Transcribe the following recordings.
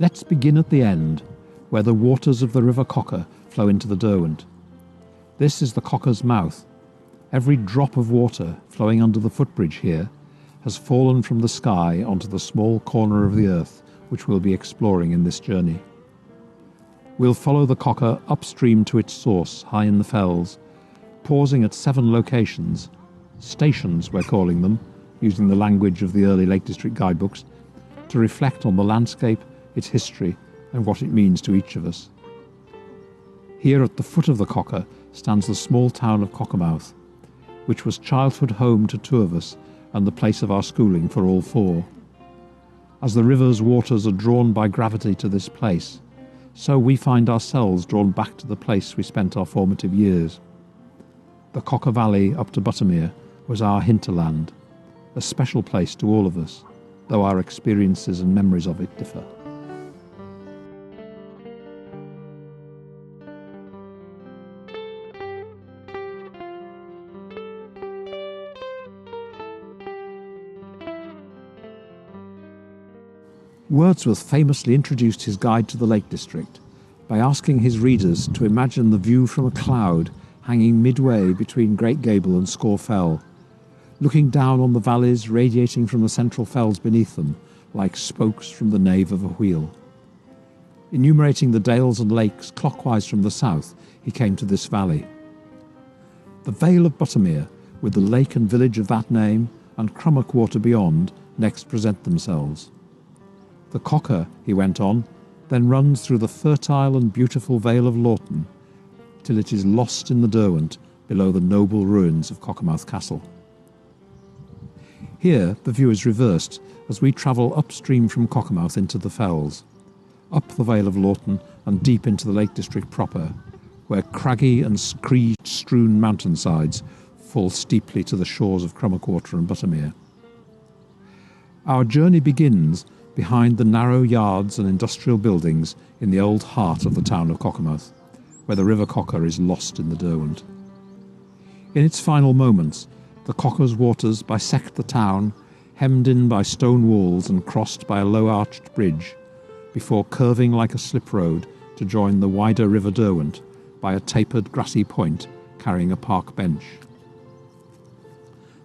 Let's begin at the end, where the waters of the River Cocker flow into the Derwent. This is the Cocker's mouth. Every drop of water flowing under the footbridge here has fallen from the sky onto the small corner of the earth which we'll be exploring in this journey. We'll follow the Cocker upstream to its source, high in the fells, pausing at 7 locations, stations we're calling them, using the language of the early Lake District guidebooks, to reflect on the landscape, its history, and what it means to each of us. Here at the foot of the Cocker stands the small town of Cockermouth, which was childhood home to 2 of us and the place of our schooling for all 4. As the river's waters are drawn by gravity to this place, so we find ourselves drawn back to the place we spent our formative years. The Cocker Valley up to Buttermere was our hinterland, a special place to all of us, though our experiences and memories of it differ. Wordsworth famously introduced his guide to the Lake District by asking his readers to imagine the view from a cloud hanging midway between Great Gable and Scaw Fell, looking down on the valleys radiating from the central fells beneath them like spokes from the nave of a wheel. Enumerating the dales and lakes clockwise from the south, he came to this valley. The Vale of Buttermere, with the lake and village of that name, and Crummock Water beyond, next present themselves. The Cocker, he went on, then runs through the fertile and beautiful Vale of Lawton, till it is lost in the Derwent below the noble ruins of Cockermouth Castle. Here the view is reversed as we travel upstream from Cockermouth into the fells, up the Vale of Lawton and deep into the Lake District proper, where craggy and scree-strewn mountainsides fall steeply to the shores of Crummock Water and Buttermere. Our journey begins behind the narrow yards and industrial buildings in the old heart of the town of Cockermouth, where the River Cocker is lost in the Derwent. In its final moments, the Cocker's waters bisect the town, hemmed in by stone walls and crossed by a low-arched bridge, before curving like a slip road to join the wider River Derwent by a tapered grassy point carrying a park bench.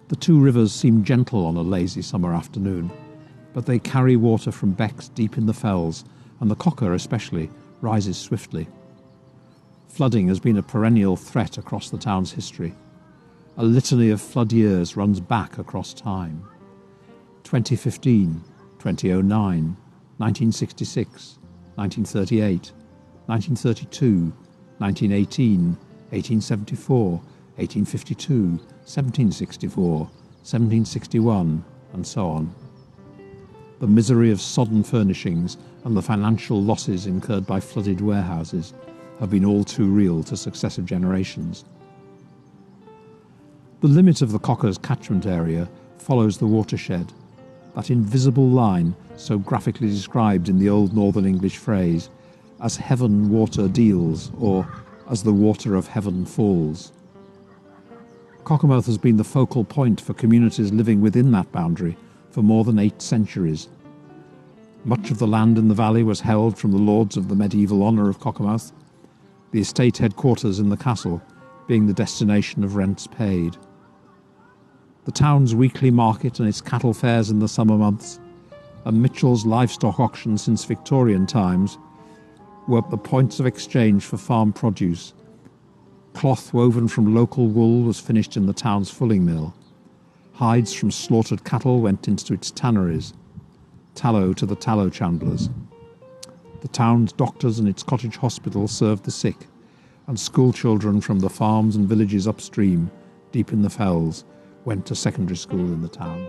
The 2 rivers seem gentle on a lazy summer afternoon, but they carry water from becks deep in the fells, and the Cocker especially rises swiftly. Flooding has been a perennial threat across the town's history. A litany of flood years runs back across time. 2015, 2009, 1966, 1938, 1932, 1918, 1874, 1852, 1764, 1761, and so on. The misery of sodden furnishings and the financial losses incurred by flooded warehouses have been all too real to successive generations. The limit of the Cocker's catchment area follows the watershed, that invisible line so graphically described in the old Northern English phrase, as heaven water deals, or as the water of heaven falls. Cockermouth has been the focal point for communities living within that boundary for more than 8 centuries. Much of the land in the valley was held from the lords of the medieval honour of Cockermouth, the estate headquarters in the castle being the destination of rents paid. The town's weekly market and its cattle fairs in the summer months, and Mitchell's livestock auction since Victorian times, were the points of exchange for farm produce. Cloth woven from local wool was finished in the town's fulling mill. Hides from slaughtered cattle went into its tanneries, tallow to the tallow chandlers. The town's doctors and its cottage hospital served the sick, and school children from the farms and villages upstream, deep in the fells, went to secondary school in the town.